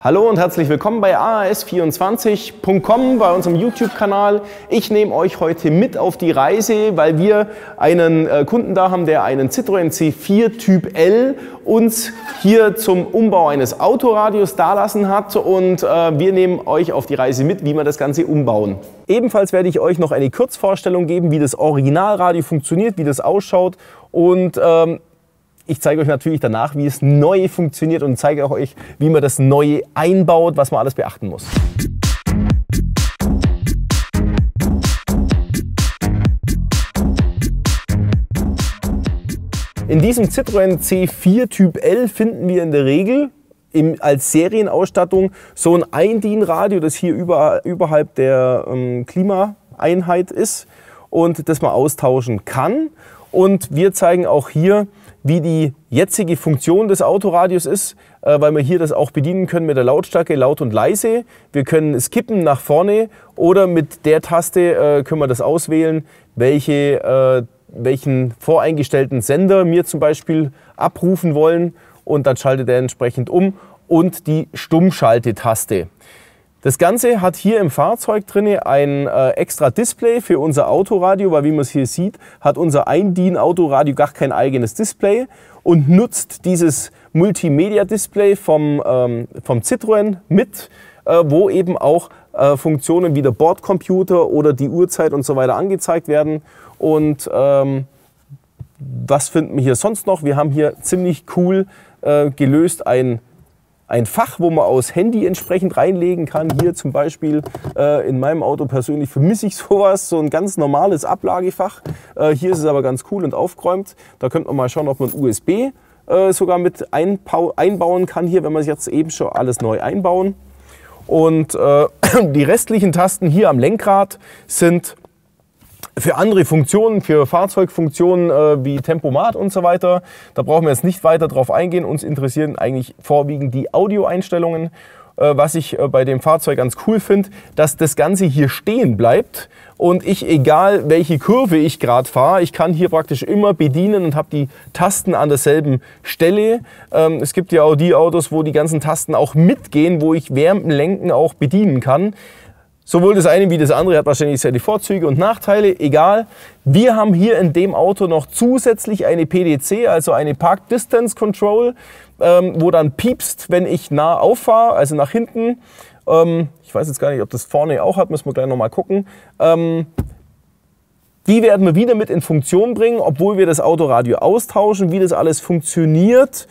Hallo und herzlich willkommen bei AAS24.com, bei unserem YouTube-Kanal. Ich nehme euch heute mit auf die Reise, weil wir einen Kunden da haben, der einen Citroën C4 Typ L uns hier zum Umbau eines Autoradios dalassen hat und wir nehmen euch auf die Reise mit, wie wir das Ganze umbauen. Ebenfalls werde ich euch noch eine Kurzvorstellung geben, wie das Originalradio funktioniert, wie das ausschaut und ich zeige euch natürlich danach, wie es neu funktioniert und zeige auch euch, wie man das neu einbaut, was man alles beachten muss. In diesem Citroën C4 Typ L finden wir in der Regel als Serienausstattung so ein Eindienradio, das hier überhalb der Klimaeinheit ist und das man austauschen kann. Und wir zeigen auch hier, wie die jetzige Funktion des Autoradios ist, weil wir hier das auch bedienen können mit der Lautstärke laut und leise. Wir können skippen nach vorne oder mit der Taste können wir das auswählen, welchen voreingestellten Sender wir zum Beispiel abrufen wollen und dann schaltet er entsprechend um und die Stummschaltetaste. Das Ganze hat hier im Fahrzeug drin ein extra Display für unser Autoradio, weil wie man es hier sieht, hat unser Eindien-Autoradio gar kein eigenes Display und nutzt dieses Multimedia-Display vom Citroën mit, wo eben auch Funktionen wie der Bordcomputer oder die Uhrzeit und so weiter angezeigt werden. Und was finden wir hier sonst noch? Wir haben hier ziemlich cool gelöst ein Fach, wo man aus Handy entsprechend reinlegen kann. Hier zum Beispiel in meinem Auto persönlich vermisse ich sowas, so ein ganz normales Ablagefach. Hier ist es aber ganz cool und aufgeräumt. Da könnte man mal schauen, ob man USB sogar mit einbauen kann hier, wenn wir es jetzt eben schon alles neu einbauen. Und die restlichen Tasten hier am Lenkrad sind für andere Funktionen, für Fahrzeugfunktionen wie Tempomat und so weiter. Da brauchen wir jetzt nicht weiter drauf eingehen. Uns interessieren eigentlich vorwiegend die Audioeinstellungen. Was ich bei dem Fahrzeug ganz cool finde, dass das Ganze hier stehen bleibt und ich, egal welche Kurve ich gerade fahre, ich kann hier praktisch immer bedienen und habe die Tasten an derselben Stelle. Es gibt ja auch die Autos, wo die ganzen Tasten auch mitgehen, wo ich während dem Lenken auch bedienen kann. Sowohl das eine wie das andere hat wahrscheinlich seine Vorzüge und Nachteile, egal. Wir haben hier in dem Auto noch zusätzlich eine PDC, also eine Park Distance Control, wo dann piepst, wenn ich nah auffahre, also nach hinten. Ich weiß jetzt gar nicht, ob das vorne auch hat, müssen wir gleich nochmal gucken. Die werden wir wieder mit in Funktion bringen, obwohl wir das Autoradio austauschen. Wie das alles funktioniert,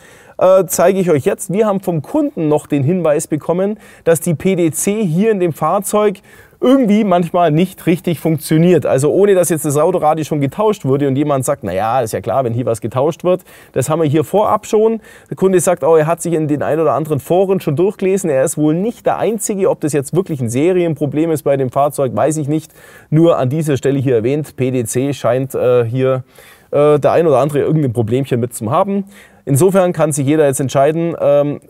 zeige ich euch jetzt. Wir haben vom Kunden noch den Hinweis bekommen, dass die PDC hier in dem Fahrzeug irgendwie manchmal nicht richtig funktioniert. Also ohne, dass jetzt das Autoradio schon getauscht wurde und jemand sagt, naja, ist ja klar, wenn hier was getauscht wird. Das haben wir hier vorab schon. Der Kunde sagt, oh, er hat sich in den ein oder anderen Foren schon durchgelesen. Er ist wohl nicht der Einzige. Ob das jetzt wirklich ein Serienproblem ist bei dem Fahrzeug, weiß ich nicht. Nur an dieser Stelle hier erwähnt, PDC scheint hier der ein oder andere irgendein Problemchen mit zu haben. Insofern kann sich jeder jetzt entscheiden,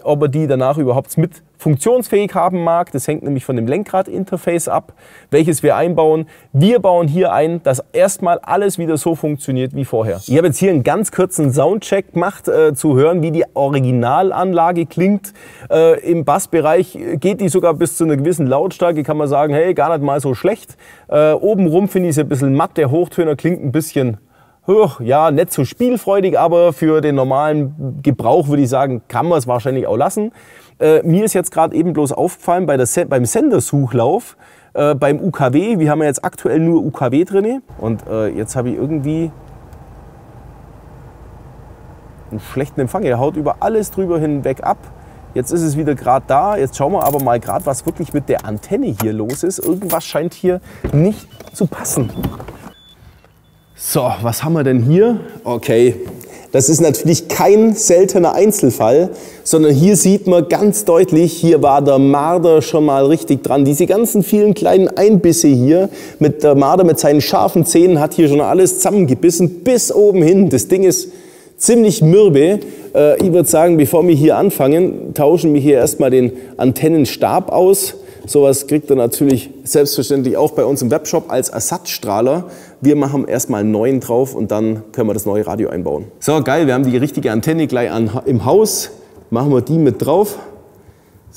ob er die danach überhaupt mit funktionsfähig haben mag. Das hängt nämlich von dem Lenkradinterface ab, welches wir einbauen. Wir bauen hier ein, dass erstmal alles wieder so funktioniert wie vorher. Ich habe jetzt hier einen ganz kurzen Soundcheck gemacht, zu hören, wie die Originalanlage klingt. Im Bassbereich geht die sogar bis zu einer gewissen Lautstärke, kann man sagen, hey, gar nicht mal so schlecht. Obenrum finde ich es ein bisschen matt, der Hochtöner klingt ein bisschen ja, nicht so spielfreudig, aber für den normalen Gebrauch würde ich sagen, kann man es wahrscheinlich auch lassen. Mir ist jetzt gerade eben bloß aufgefallen beim Sendersuchlauf, beim UKW, wir haben ja jetzt aktuell nur UKW drin und jetzt habe ich irgendwie einen schlechten Empfang. Er haut über alles drüber hinweg ab. Jetzt ist es wieder gerade da. Jetzt schauen wir aber mal gerade, was wirklich mit der Antenne hier los ist. Irgendwas scheint hier nicht zu passen. So, was haben wir denn hier? Okay, das ist natürlich kein seltener Einzelfall, sondern hier sieht man ganz deutlich, hier war der Marder schon mal richtig dran. Diese ganzen vielen kleinen Einbisse hier, mit der Marder mit seinen scharfen Zähnen hat hier schon alles zusammengebissen bis oben hin. Das Ding ist ziemlich mürbe. Ich würde sagen, bevor wir hier anfangen, tauschen wir hier erstmal den Antennenstab aus. Sowas kriegt ihr natürlich selbstverständlich auch bei uns im Webshop als Ersatzstrahler. Wir machen erstmal einen neuen drauf und dann können wir das neue Radio einbauen. So, geil, wir haben die richtige Antenne gleich im Haus. Machen wir die mit drauf.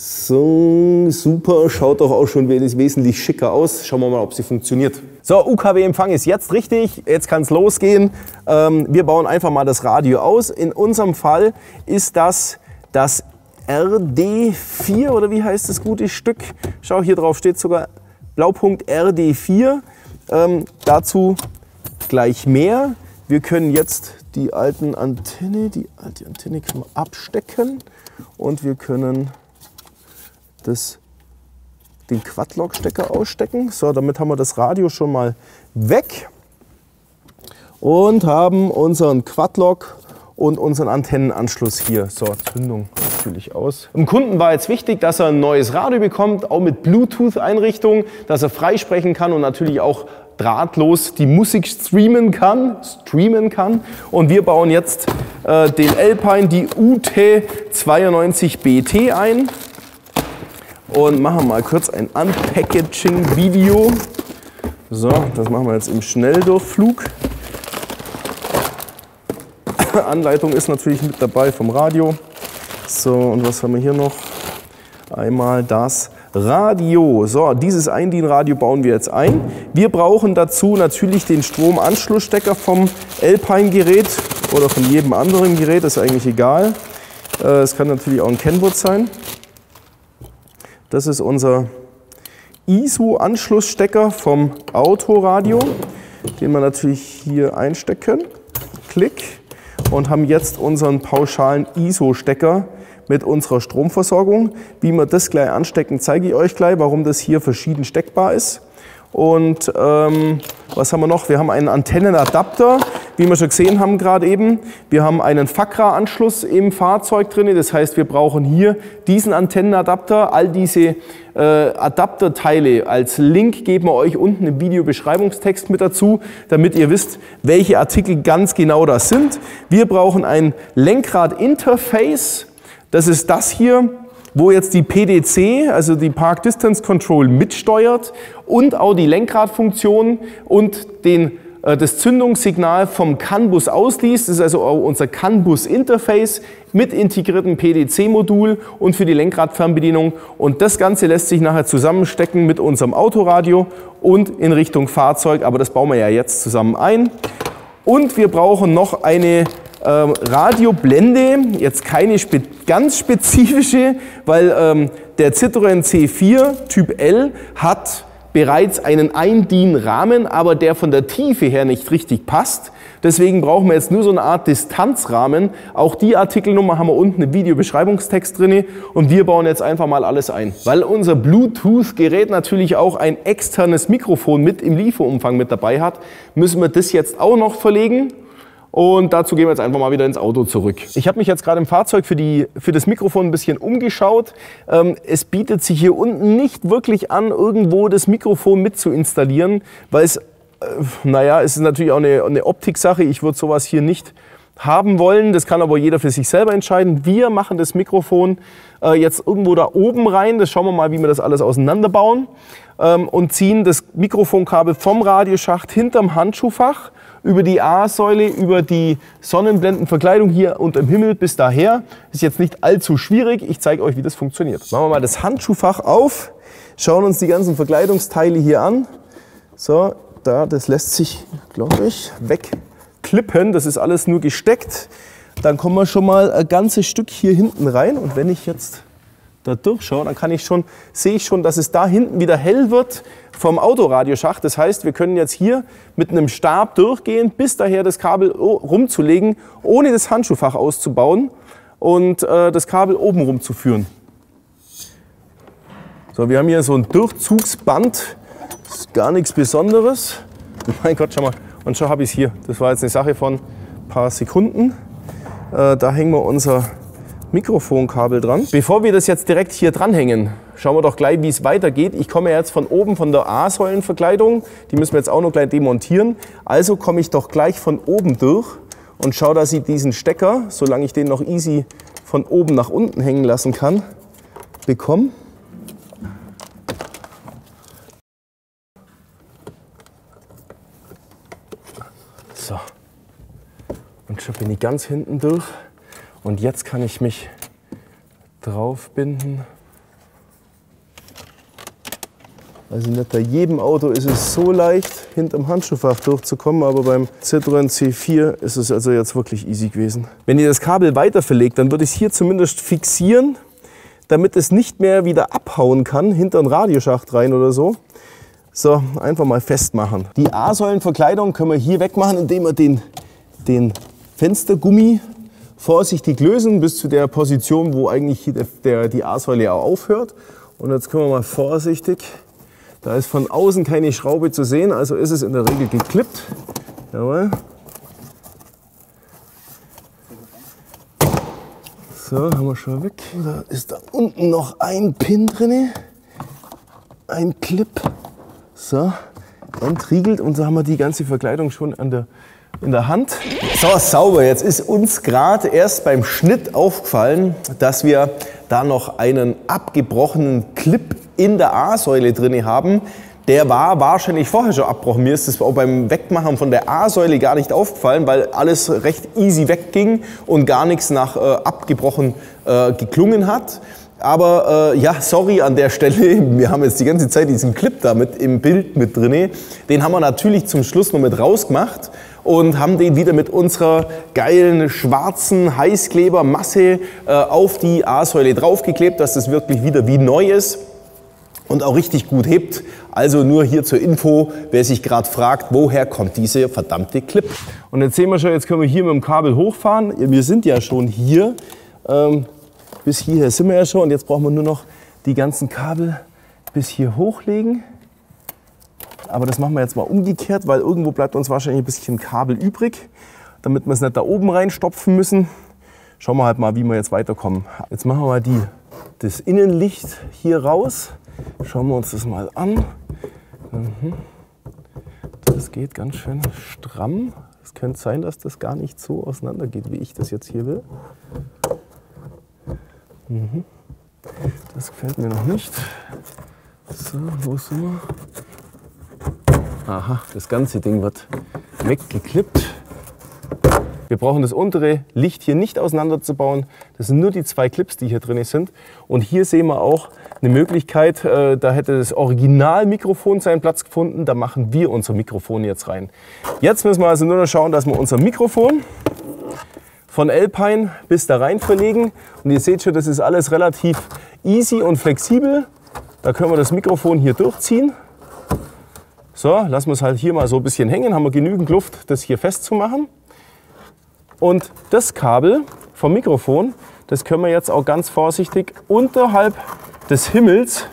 So, super, schaut doch auch schon wesentlich schicker aus. Schauen wir mal, ob sie funktioniert. So, UKW-Empfang ist jetzt richtig, jetzt kann es losgehen. Wir bauen einfach mal das Radio aus. In unserem Fall ist das RD4 oder wie heißt das gute Stück? Schau, hier drauf steht sogar Blaupunkt RD4. Dazu gleich mehr. Wir können jetzt die alte Antenne können wir abstecken und wir können den Quadlock-Stecker ausstecken. So, damit haben wir das Radio schon mal weg und haben unseren Quadlock und unseren Antennenanschluss hier. So, Zündung natürlich aus. Dem Kunden war jetzt wichtig, dass er ein neues Radio bekommt, auch mit Bluetooth-Einrichtung, dass er freisprechen kann und natürlich auch drahtlos die Musik streamen kann. Und wir bauen jetzt den Alpine, die UT92BT ein und machen mal kurz ein Unpackaging-Video. So, das machen wir jetzt im Schnelldurchflug. Anleitung ist natürlich mit dabei vom Radio. So, und was haben wir hier noch? Einmal das Radio. So, dieses Eindienradio bauen wir jetzt ein. Wir brauchen dazu natürlich den Stromanschlussstecker vom Alpine-Gerät oder von jedem anderen Gerät, ist eigentlich egal. Es kann natürlich auch ein Kenwood sein. Das ist unser ISO-Anschlussstecker vom Autoradio, den wir natürlich hier einstecken. Klick. Und haben jetzt unseren pauschalen ISO-Stecker mit unserer Stromversorgung. Wie wir das gleich anstecken, zeige ich euch gleich, warum das hier verschieden steckbar ist. Und was haben wir noch? Wir haben einen Antennenadapter, wie wir schon gesehen haben gerade eben. Wir haben einen FACRA-Anschluss im Fahrzeug drin. Das heißt, wir brauchen hier diesen Antennenadapter. All diese Adapterteile als Link geben wir euch unten im Videobeschreibungstext mit dazu, damit ihr wisst, welche Artikel ganz genau das sind. Wir brauchen ein Lenkrad-Interface. Das ist das hier, wo jetzt die PDC, also die Park Distance Control, mitsteuert und auch die Lenkradfunktion und das Zündungssignal vom CAN-Bus ausliest. Das ist also auch unser CAN-Bus-Interface mit integriertem PDC-Modul und für die Lenkradfernbedienung. Und das Ganze lässt sich nachher zusammenstecken mit unserem Autoradio und in Richtung Fahrzeug. Aber das bauen wir ja jetzt zusammen ein. Und wir brauchen noch eine Radioblende, jetzt keine ganz spezifische, weil der Citroën C4 Typ L hat bereits einen Eindienrahmen, aber der von der Tiefe her nicht richtig passt. Deswegen brauchen wir jetzt nur so eine Art Distanzrahmen. Auch die Artikelnummer haben wir unten im Videobeschreibungstext drin und wir bauen jetzt einfach mal alles ein. Weil unser Bluetooth-Gerät natürlich auch ein externes Mikrofon mit im Lieferumfang mit dabei hat, müssen wir das jetzt auch noch verlegen. Und dazu gehen wir jetzt einfach mal wieder ins Auto zurück. Ich habe mich jetzt gerade im Fahrzeug für das Mikrofon ein bisschen umgeschaut. Es bietet sich hier unten nicht wirklich an, irgendwo das Mikrofon mit zu installieren, weil es, es ist natürlich auch eine Optiksache. Ich würde sowas hier nicht haben wollen. Das kann aber jeder für sich selber entscheiden. Wir machen das Mikrofon jetzt irgendwo da oben rein. Das schauen wir mal, wie wir das alles auseinanderbauen. Und ziehen das Mikrofonkabel vom Radioschacht hinterm Handschuhfach über die A-Säule, über die Sonnenblendenverkleidung hier unterm Himmel bis daher. Ist jetzt nicht allzu schwierig. Ich zeige euch, wie das funktioniert. Machen wir mal das Handschuhfach auf, schauen uns die ganzen Verkleidungsteile hier an. So, das lässt sich, glaube ich, wegklippen. Das ist alles nur gesteckt. Dann kommen wir schon mal ein ganzes Stück hier hinten rein. Und wenn ich jetzt da durchschaue, dann sehe ich schon, dass es da hinten wieder hell wird vom Autoradioschacht. Das heißt, wir können jetzt hier mit einem Stab durchgehen, bis daher das Kabel rumzulegen, ohne das Handschuhfach auszubauen und das Kabel oben rumzuführen. So, wir haben hier so ein Durchzugsband, das ist gar nichts Besonderes. Mein Gott, schau mal, und schon habe ich es hier. Das war jetzt eine Sache von ein paar Sekunden. Da hängen wir unser Mikrofonkabel dran. Bevor wir das jetzt direkt hier dranhängen, schauen wir doch gleich, wie es weitergeht. Ich komme jetzt von oben von der A-Säulenverkleidung. Die müssen wir jetzt auch noch gleich demontieren. Also komme ich doch gleich von oben durch und schaue, dass ich diesen Stecker, solange ich den noch easy von oben nach unten hängen lassen kann, bekomme. So. Und schon bin ich ganz hinten durch. Und jetzt kann ich mich drauf binden Also nicht bei jedem Auto ist es so leicht, hinterm Handschuhfach durchzukommen, aber beim Citroën C4 ist es also jetzt wirklich easy gewesen. Wenn ihr das Kabel weiter verlegt, dann würde ich es hier zumindest fixieren, damit es nicht mehr wieder abhauen kann, hinter einen Radioschacht rein oder so. So, einfach mal festmachen. Die A-Säulenverkleidung können wir hier wegmachen, indem wir den Fenstergummi vorsichtig lösen, bis zu der Position, wo eigentlich hier die A-Säule auch aufhört. Und jetzt können wir mal vorsichtig, da ist von außen keine Schraube zu sehen, also ist es in der Regel geklippt. Jawohl. So, haben wir schon weg. Da ist da unten noch ein Pin drin, ein Clip. So, entriegelt und so haben wir die ganze Verkleidung schon in der Hand. So, sauber. Jetzt ist uns gerade erst beim Schnitt aufgefallen, dass wir da noch einen abgebrochenen Clip in der A-Säule drin haben. Der war wahrscheinlich vorher schon abgebrochen. Mir ist das auch beim Wegmachen von der A-Säule gar nicht aufgefallen, weil alles recht easy wegging und gar nichts nach abgebrochen geklungen hat. Aber ja, sorry an der Stelle, wir haben jetzt die ganze Zeit diesen Clip da mit im Bild mit drin. Den haben wir natürlich zum Schluss noch mit rausgemacht und haben den wieder mit unserer geilen schwarzen Heißklebermasse auf die A-Säule draufgeklebt, dass das wirklich wieder wie neu ist und auch richtig gut hebt. Also nur hier zur Info, wer sich gerade fragt, woher kommt diese verdammte Clip. Und jetzt sehen wir schon, jetzt können wir hier mit dem Kabel hochfahren. Wir sind ja schon hier. Bis hierher sind wir ja schon und jetzt brauchen wir nur noch die ganzen Kabel bis hier hochlegen. Aber das machen wir jetzt mal umgekehrt, weil irgendwo bleibt uns wahrscheinlich ein bisschen Kabel übrig, damit wir es nicht da oben reinstopfen müssen. Schauen wir halt mal, wie wir jetzt weiterkommen. Jetzt machen wir mal das Innenlicht hier raus. Schauen wir uns das mal an. Das geht ganz schön stramm. Es könnte sein, dass das gar nicht so auseinander geht, wie ich das jetzt hier will. Das gefällt mir noch nicht. So, wo sind wir? Aha, das ganze Ding wird weggeklippt. Wir brauchen das untere Licht hier nicht auseinanderzubauen. Das sind nur die zwei Clips, die hier drin sind. Und hier sehen wir auch eine Möglichkeit, da hätte das Originalmikrofon seinen Platz gefunden. Da machen wir unser Mikrofon jetzt rein. Jetzt müssen wir also nur noch schauen, dass wir unser Mikrofon von Alpine bis da rein verlegen. Und ihr seht schon, das ist alles relativ easy und flexibel. Da können wir das Mikrofon hier durchziehen. So, lassen wir es halt hier mal so ein bisschen hängen. Haben wir genügend Luft, das hier festzumachen. Und das Kabel vom Mikrofon, das können wir jetzt auch ganz vorsichtig unterhalb des Himmels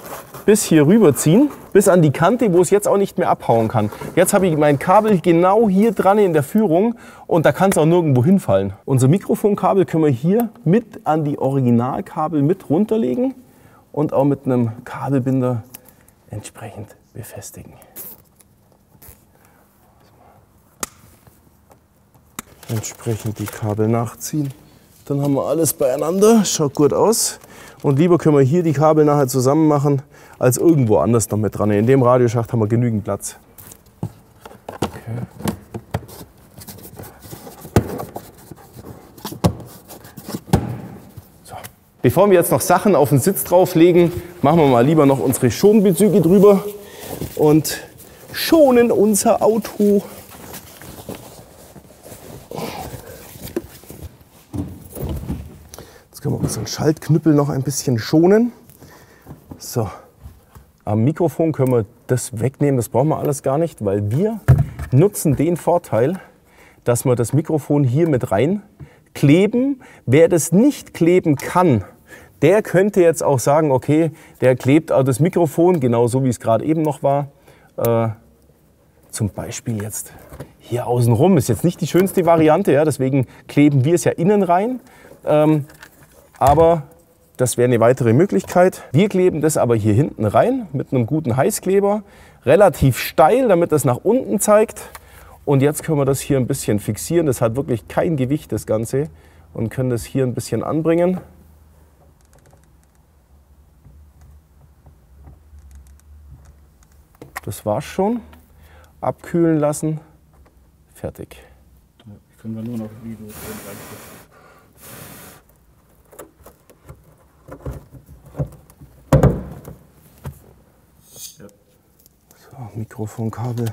bis hier rüber ziehen, bis an die Kante, wo es jetzt auch nicht mehr abhauen kann. Jetzt habe ich mein Kabel genau hier dran in der Führung und da kann es auch nirgendwo hinfallen. Unser Mikrofonkabel können wir hier mit an die Originalkabel mit runterlegen und auch mit einem Kabelbinder entsprechend befestigen. Entsprechend die Kabel nachziehen. Dann haben wir alles beieinander, schaut gut aus. Und lieber können wir hier die Kabel nachher zusammen machen, als irgendwo anders noch mit dran. In dem Radioschacht haben wir genügend Platz. Okay. So. Bevor wir jetzt noch Sachen auf den Sitz drauflegen, machen wir mal lieber noch unsere Schonbezüge drüber und schonen unser Auto. Können wir unseren Schaltknüppel noch ein bisschen schonen. So, am Mikrofon können wir das wegnehmen, das brauchen wir alles gar nicht, weil wir nutzen den Vorteil, dass wir das Mikrofon hier mit rein kleben. Wer das nicht kleben kann, der könnte jetzt auch sagen, okay, der klebt auch das Mikrofon, genauso wie es gerade eben noch war. Zum Beispiel jetzt hier außenrum, ist jetzt nicht die schönste Variante, ja, deswegen kleben wir es ja innen rein. Aber das wäre eine weitere Möglichkeit. Wir kleben das aber hier hinten rein mit einem guten Heißkleber. Relativ steil, damit das nach unten zeigt. Und jetzt können wir das hier ein bisschen fixieren. Das hat wirklich kein Gewicht, das Ganze. Und können das hier ein bisschen anbringen. Das war's schon. Abkühlen lassen. Fertig. Ja, können wir nur noch Video reinsetzen. Ja. Mikrofonkabel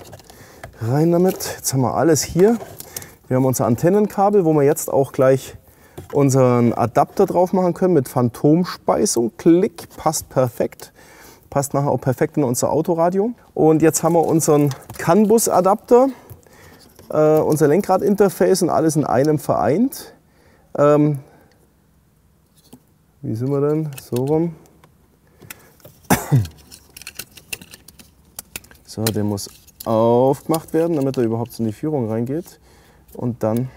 rein damit. Jetzt haben wir alles hier. Wir haben unser Antennenkabel, wo wir jetzt auch gleich unseren Adapter drauf machen können mit Phantomspeisung. Klick, passt perfekt. Passt nachher auch perfekt in unser Autoradio. Und jetzt haben wir unseren CAN-Bus-Adapter, unser Lenkradinterface und alles in einem vereint. Wie sind wir denn? So rum. So, der muss aufgemacht werden, damit er überhaupt in die Führung reingeht. Und dann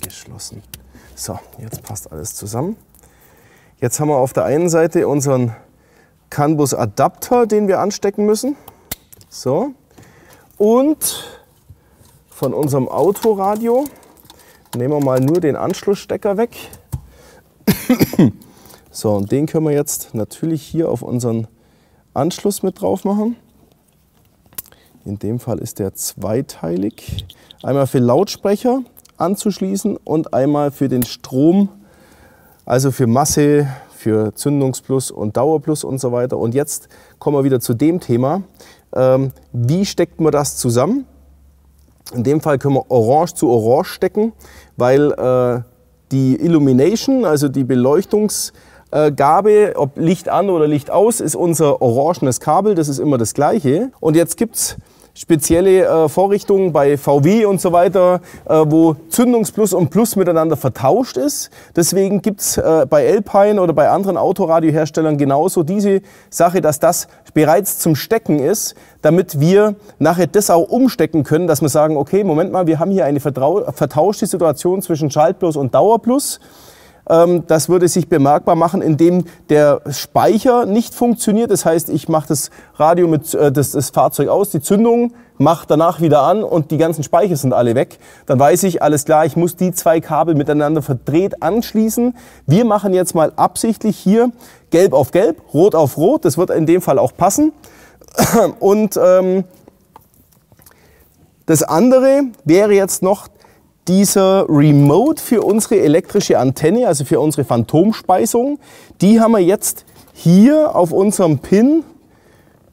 geschlossen. So, jetzt passt alles zusammen. Jetzt haben wir auf der einen Seite unseren CAN-Bus-Adapter, den wir anstecken müssen. So. Und von unserem Autoradio nehmen wir mal nur den Anschlussstecker weg. So, und den können wir jetzt natürlich hier auf unseren Anschluss mit drauf machen. In dem Fall ist der zweiteilig. Einmal für Lautsprecher anzuschließen und einmal für den Strom, also für Masse, für Zündungsplus und Dauerplus und so weiter. Und jetzt kommen wir wieder zu dem Thema, wie steckt man das zusammen? In dem Fall können wir Orange zu Orange stecken, weil die Illumination, also die Beleuchtungsgabe, ob Licht an oder Licht aus, ist unser orangenes Kabel, das ist immer das gleiche. Und jetzt gibt es spezielle Vorrichtungen bei VW und so weiter, wo Zündungsplus und Plus miteinander vertauscht ist. Deswegen gibt es bei Alpine oder bei anderen Autoradioherstellern genauso diese Sache, dass das bereits zum Stecken ist, damit wir nachher das auch umstecken können, dass wir sagen, okay, Moment mal, wir haben hier eine vertauschte Situation zwischen Schaltplus und Dauerplus. Das würde sich bemerkbar machen, indem der Speicher nicht funktioniert. Das heißt, ich mache das Radio mit das Fahrzeug aus, die Zündung, mache danach wieder an und die ganzen Speicher sind alle weg. Dann weiß ich, alles klar, ich muss die zwei Kabel miteinander verdreht anschließen. Wir machen jetzt mal absichtlich hier Gelb auf Gelb, Rot auf Rot. Das wird in dem Fall auch passen. Und das andere wäre jetzt noch dieser Remote für unsere elektrische Antenne, also für unsere Phantomspeisung. Die haben wir jetzt hier auf unserem Pin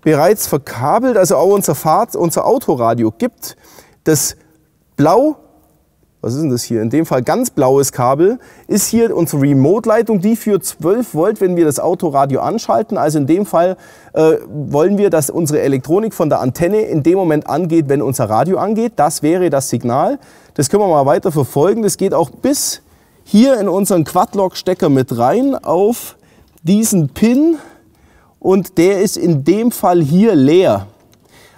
bereits verkabelt. Also auch unser Autoradio gibt das blau, was ist denn das hier? In dem Fall ganz blaues Kabel, ist hier unsere Remote-Leitung, die für 12 Volt, wenn wir das Autoradio anschalten. Also in dem Fall wollen wir, dass unsere Elektronik von der Antenne in dem Moment angeht, wenn unser Radio angeht. Das wäre das Signal. Das können wir mal weiter verfolgen. Das geht auch bis hier in unseren Quad-Lock-Stecker mit rein auf diesen Pin. Und der ist in dem Fall hier leer.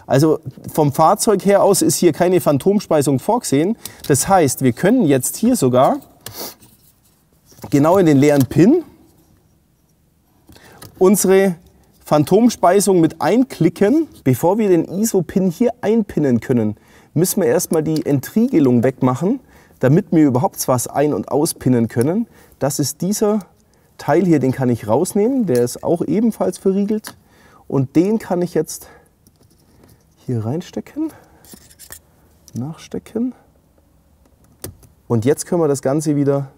Also vom Fahrzeug her aus ist hier keine Phantomspeisung vorgesehen. Das heißt, wir können jetzt hier sogar genau in den leeren Pin unsere Phantomspeisung mit einklicken. Bevor wir den ISO-Pin hier einpinnen können, müssen wir erstmal die Entriegelung wegmachen, damit wir überhaupt was ein- und auspinnen können. Das ist dieser Teil hier, den kann ich rausnehmen. Der ist auch ebenfalls verriegelt. Und den kann ich jetzt hier reinstecken, nachstecken. Und jetzt können wir das Ganze wieder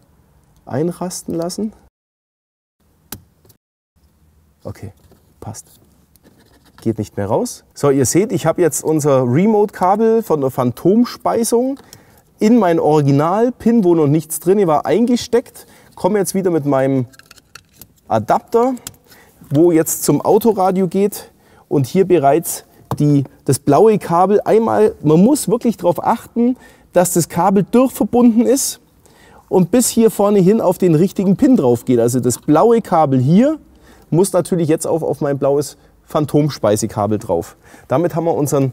einrasten lassen. Okay, passt. Geht nicht mehr raus. So, ihr seht, ich habe jetzt unser Remote-Kabel von der Phantomspeisung in mein Original-Pin, wo noch nichts drin war, eingesteckt. Komme jetzt wieder mit meinem Adapter, wo jetzt zum Autoradio geht und hier bereits das blaue Kabel einmal, man muss wirklich darauf achten, dass das Kabel durchverbunden ist und bis hier vorne hin auf den richtigen Pin drauf geht. Also das blaue Kabel hier muss natürlich jetzt auf mein blaues Phantomspeisekabel drauf. Damit haben wir unseren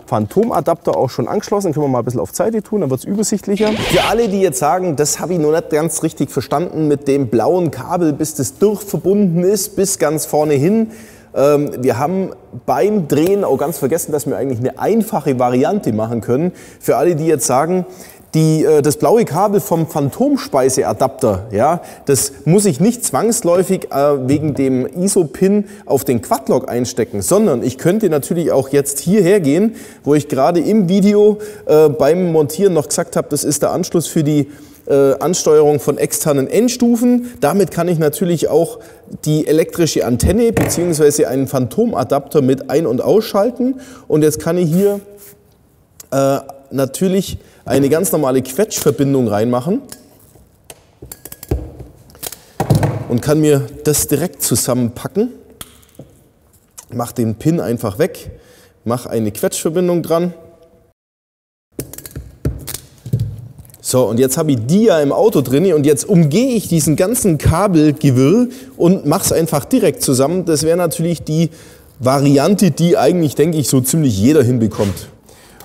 Phantomadapter auch schon angeschlossen. Dann können wir mal ein bisschen auf Seite tun, dann wird es übersichtlicher. Für alle, die jetzt sagen, das habe ich noch nicht ganz richtig verstanden mit dem blauen Kabel, bis das durchverbunden ist, bis ganz vorne hin. Wir haben beim Drehen auch ganz vergessen, dass wir eigentlich eine einfache Variante machen können. Für alle, die jetzt sagen, das blaue Kabel vom Phantomspeiseadapter, ja, das muss ich nicht zwangsläufig wegen dem ISO-Pin auf den Quad-Lock einstecken, sondern ich könnte natürlich auch jetzt hierher gehen, wo ich gerade im Video beim Montieren noch gesagt habe, das ist der Anschluss für die Ansteuerung von externen Endstufen. Damit kann ich natürlich auch die elektrische Antenne bzw. einen Phantomadapter mit ein- und ausschalten. Und jetzt kann ich hier natürlich eine ganz normale Quetschverbindung reinmachen und kann mir das direkt zusammenpacken. Mache den Pin einfach weg, mache eine Quetschverbindung dran. So, und jetzt habe ich die ja im Auto drin und jetzt umgehe ich diesen ganzen Kabelgewirr und mache es einfach direkt zusammen. Das wäre natürlich die Variante, die eigentlich, denke ich, so ziemlich jeder hinbekommt.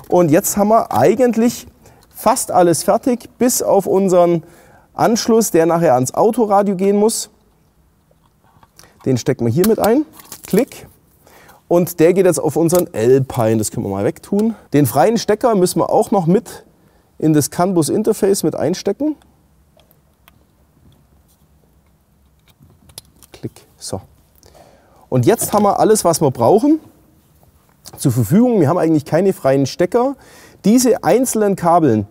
Und jetzt haben wir eigentlich fast alles fertig, bis auf unseren Anschluss, der nachher ans Autoradio gehen muss. Den stecken wir hier mit ein. Klick. Und der geht jetzt auf unseren Alpine. Das können wir mal wegtun. Den freien Stecker müssen wir auch noch mit in das CAN Bus Interface mit einstecken. Klick. So. Und jetzt haben wir alles, was wir brauchen, zur Verfügung. Wir haben eigentlich keine freien Stecker. Diese einzelnen Kabeln,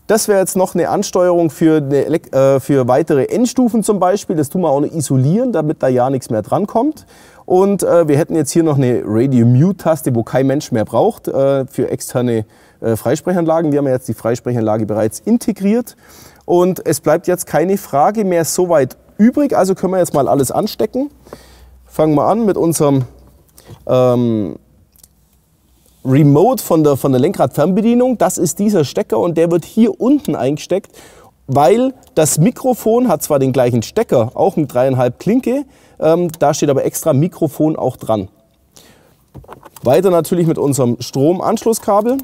das wäre jetzt noch eine Ansteuerung für weitere Endstufen zum Beispiel. Das tun wir auch noch isolieren, damit da ja nichts mehr dran kommt. Und wir hätten jetzt hier noch eine Radio-Mute-Taste, wo kein Mensch mehr braucht, für externe Freisprechanlagen. Wir haben jetzt die Freisprechanlage bereits integriert. Und es bleibt jetzt keine Frage mehr so weit übrig. Also können wir jetzt mal alles anstecken. Fangen wir an mit unserem Remote von der Lenkrad-Fernbedienung. Das ist dieser Stecker und der wird hier unten eingesteckt, weil das Mikrofon hat zwar den gleichen Stecker, auch mit 3,5 Klinke, da steht aber extra Mikrofon auch dran. Weiter natürlich mit unserem Stromanschlusskabel.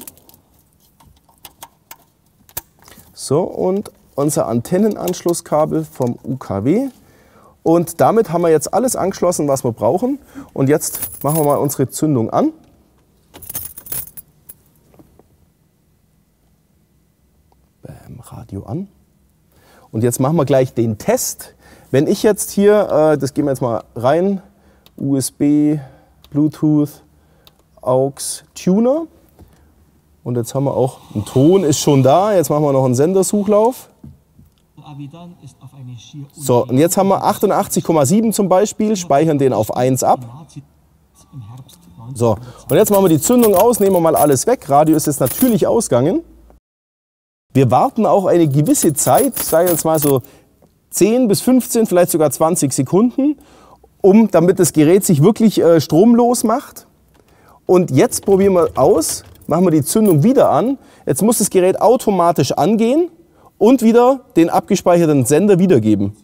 So, und unser Antennenanschlusskabel vom UKW. Und damit haben wir jetzt alles angeschlossen, was wir brauchen. Und jetzt machen wir mal unsere Zündung an. Radio an. Und jetzt machen wir gleich den Test. Wenn ich jetzt hier, das gehen wir jetzt mal rein, USB, Bluetooth, AUX, Tuner. Und jetzt haben wir auch, ein Ton ist schon da, jetzt machen wir noch einen Sendersuchlauf. So, und jetzt haben wir 88,7 zum Beispiel, speichern den auf 1 ab. So, und jetzt machen wir die Zündung aus, nehmen wir mal alles weg. Radio ist jetzt natürlich ausgegangen. Wir warten auch eine gewisse Zeit, ich sage jetzt mal so 10 bis 15, vielleicht sogar 20 Sekunden, damit das Gerät sich wirklich stromlos macht. Und jetzt probieren wir aus, machen wir die Zündung wieder an. Jetzt muss das Gerät automatisch angehen und wieder den abgespeicherten Sender wiedergeben.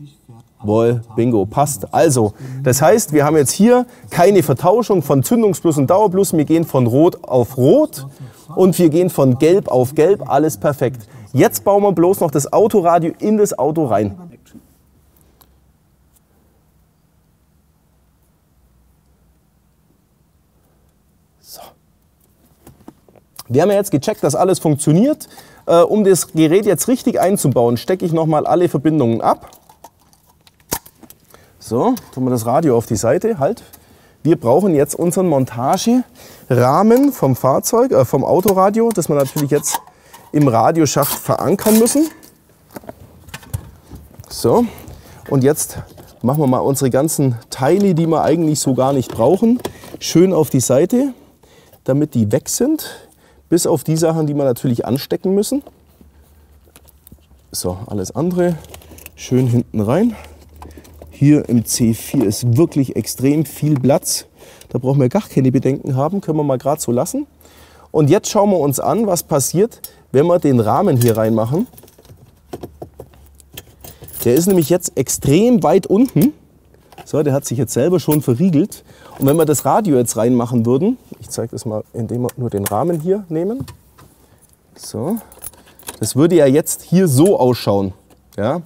Wohl, bingo, passt. Also, das heißt, wir haben jetzt hier keine Vertauschung von Zündungsplus und Dauerplus. Wir gehen von Rot auf Rot und wir gehen von Gelb auf Gelb. Alles perfekt. Jetzt bauen wir bloß noch das Autoradio in das Auto rein. So. Wir haben ja jetzt gecheckt, dass alles funktioniert. Um das Gerät jetzt richtig einzubauen, stecke ich nochmal alle Verbindungen ab. So, tun wir das Radio auf die Seite. Halt. Wir brauchen jetzt unseren Montagerahmen vom Fahrzeug, vom Autoradio, das wir natürlich jetzt im Radioschacht verankern müssen. So, und jetzt machen wir mal unsere ganzen Teile, die wir eigentlich so gar nicht brauchen, schön auf die Seite, damit die weg sind. Bis auf die Sachen, die wir natürlich anstecken müssen. So, alles andere schön hinten rein. Hier im C4 ist wirklich extrem viel Platz. Da brauchen wir gar keine Bedenken haben, können wir mal gerade so lassen. Und jetzt schauen wir uns an, was passiert, wenn wir den Rahmen hier reinmachen. Der ist nämlich jetzt extrem weit unten. So, der hat sich jetzt selber schon verriegelt. Und wenn wir das Radio jetzt reinmachen würden, ich zeige das mal, indem wir nur den Rahmen hier nehmen. So, das würde ja jetzt hier so ausschauen. Ja,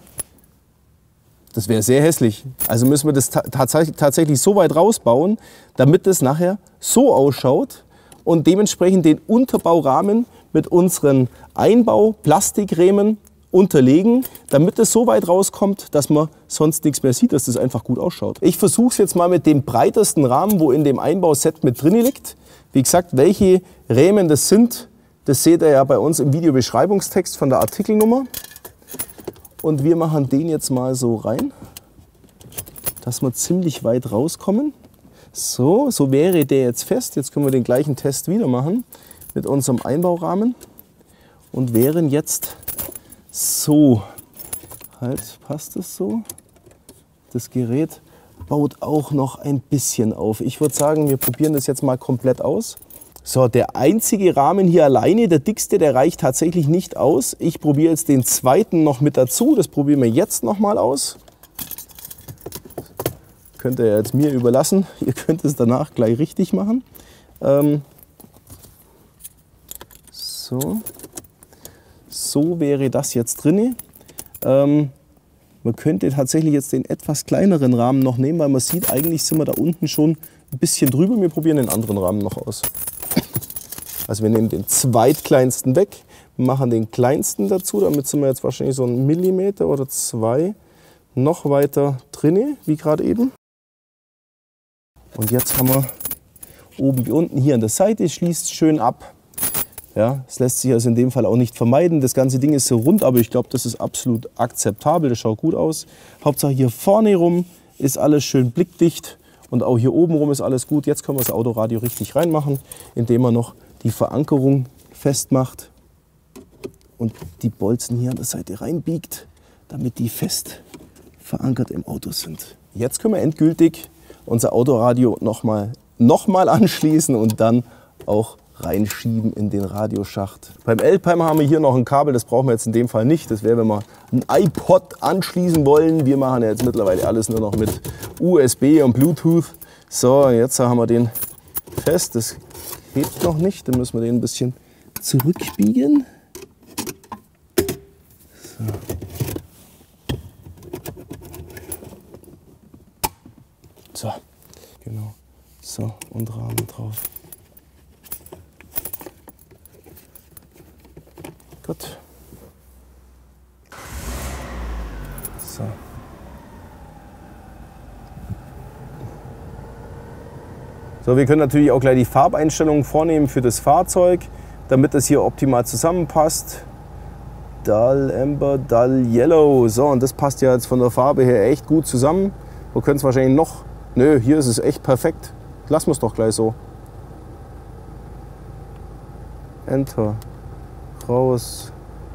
das wäre sehr hässlich. Also müssen wir das tatsächlich so weit rausbauen, damit es nachher so ausschaut und dementsprechend den Unterbaurahmen mit unseren Einbau-Plastikrähmen unterlegen, damit es so weit rauskommt, dass man sonst nichts mehr sieht, dass das einfach gut ausschaut. Ich versuche es jetzt mal mit dem breitesten Rahmen, wo in dem Einbauset mit drin liegt. Wie gesagt, welche Rähmen das sind, das seht ihr ja bei uns im Videobeschreibungstext von der Artikelnummer. Und wir machen den jetzt mal so rein, dass wir ziemlich weit rauskommen. So wäre der jetzt fest. Jetzt können wir den gleichen Test wieder machen mit unserem Einbaurahmen und wären jetzt so. Halt, passt es so? Das Gerät baut auch noch ein bisschen auf. Ich würde sagen, wir probieren das jetzt mal komplett aus. So, der einzige Rahmen hier alleine, der dickste, der reicht tatsächlich nicht aus. Ich probiere jetzt den zweiten noch mit dazu. Das probieren wir jetzt noch mal aus. Könnt ihr jetzt mir überlassen. Ihr könnt es danach gleich richtig machen. So wäre das jetzt drin. Man könnte tatsächlich jetzt den etwas kleineren Rahmen noch nehmen, weil man sieht, eigentlich sind wir da unten schon ein bisschen drüber. Wir probieren den anderen Rahmen noch aus. Also wir nehmen den zweitkleinsten weg, machen den kleinsten dazu. Damit sind wir jetzt wahrscheinlich so 1 Millimeter oder 2 noch weiter drin, wie gerade eben. Und jetzt haben wir oben wie unten hier an der Seite, schließt schön ab. Ja, das lässt sich also in dem Fall auch nicht vermeiden. Das ganze Ding ist so rund, aber ich glaube, das ist absolut akzeptabel. Das schaut gut aus. Hauptsache hier vorne rum ist alles schön blickdicht und auch hier oben rum ist alles gut. Jetzt können wir das Autoradio richtig reinmachen, indem man noch die Verankerung festmacht und die Bolzen hier an der Seite reinbiegt, damit die fest verankert im Auto sind. Jetzt können wir endgültig unser Autoradio noch mal anschließen und dann auch reinschieben in den Radioschacht. Beim L-Pimer haben wir hier noch ein Kabel, das brauchen wir jetzt in dem Fall nicht. Das wäre, wenn wir ein iPod anschließen wollen. Wir machen ja jetzt mittlerweile alles nur noch mit USB und Bluetooth. So, jetzt haben wir den fest. Das hebt noch nicht, dann müssen wir den ein bisschen zurückbiegen. So, genau. So, und Rahmen drauf. Gut. So. So, wir können natürlich auch gleich die Farbeinstellungen vornehmen für das Fahrzeug, damit das hier optimal zusammenpasst. Dull Amber, Dull Yellow. So, und das passt ja jetzt von der Farbe her echt gut zusammen. Wir können es wahrscheinlich noch... Nö, hier ist es echt perfekt. Lassen wir es doch gleich so. Enter. Raus.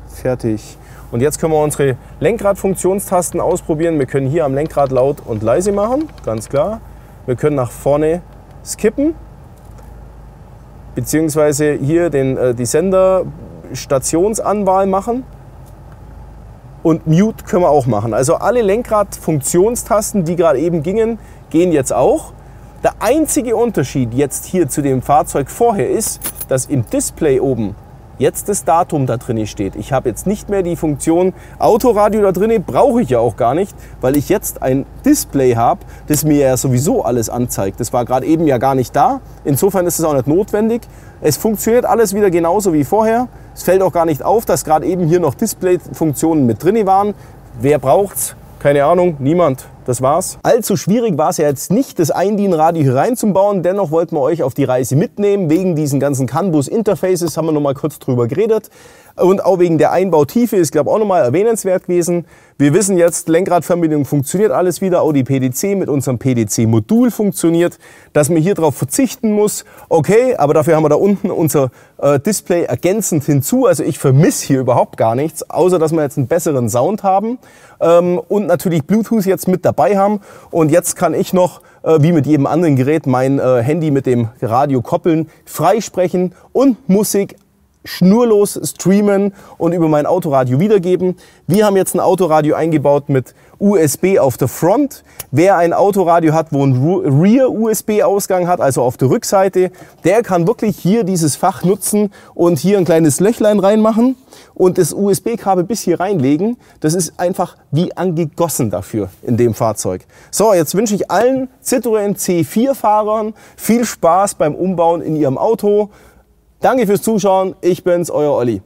Fertig. Und jetzt können wir unsere Lenkradfunktionstasten ausprobieren. Wir können hier am Lenkrad laut und leise machen, ganz klar. Wir können nach vorne skippen, beziehungsweise hier die Sender-Stationsanwahl machen. Und Mute können wir auch machen. Also alle Lenkradfunktionstasten, die gerade eben gingen, gehen jetzt auch. Der einzige Unterschied jetzt hier zu dem Fahrzeug vorher ist, dass im Display oben jetzt das Datum da drin steht. Ich habe jetzt nicht mehr die Funktion Autoradio da drin, brauche ich ja auch gar nicht, weil ich jetzt ein Display habe, das mir ja sowieso alles anzeigt. Das war gerade eben ja gar nicht da. Insofern ist es auch nicht notwendig. Es funktioniert alles wieder genauso wie vorher. Es fällt auch gar nicht auf, dass gerade eben hier noch Display-Funktionen mit drin waren. Wer braucht's? Keine Ahnung, niemand. Das war's. Allzu schwierig war es ja jetzt nicht, das Ein-DIN-Radio hier reinzubauen. Dennoch wollten wir euch auf die Reise mitnehmen. Wegen diesen ganzen CAN-Bus-Interfaces haben wir noch mal kurz drüber geredet. Und auch wegen der Einbautiefe ist, glaube ich, auch noch mal erwähnenswert gewesen. Wir wissen jetzt, Lenkradfernbedienung funktioniert alles wieder. Auch die PDC mit unserem PDC-Modul funktioniert. Dass man hier drauf verzichten muss, okay, aber dafür haben wir da unten unser Display ergänzend hinzu. Also ich vermisse hier überhaupt gar nichts, außer dass wir jetzt einen besseren Sound haben. Und natürlich Bluetooth jetzt mit dabei haben. Und jetzt kann ich noch, wie mit jedem anderen Gerät, mein Handy mit dem Radio koppeln, freisprechen und Musik schnurlos streamen und über mein Autoradio wiedergeben. Wir haben jetzt ein Autoradio eingebaut mit USB auf der Front. Wer ein Autoradio hat, wo ein Rear-USB-Ausgang hat, also auf der Rückseite, der kann wirklich hier dieses Fach nutzen und hier ein kleines Löchlein reinmachen und das USB-Kabel bis hier reinlegen. Das ist einfach wie angegossen dafür in dem Fahrzeug. So, jetzt wünsche ich allen Citroën C4-Fahrern viel Spaß beim Umbauen in ihrem Auto. Danke fürs Zuschauen. Ich bin's, euer Olli.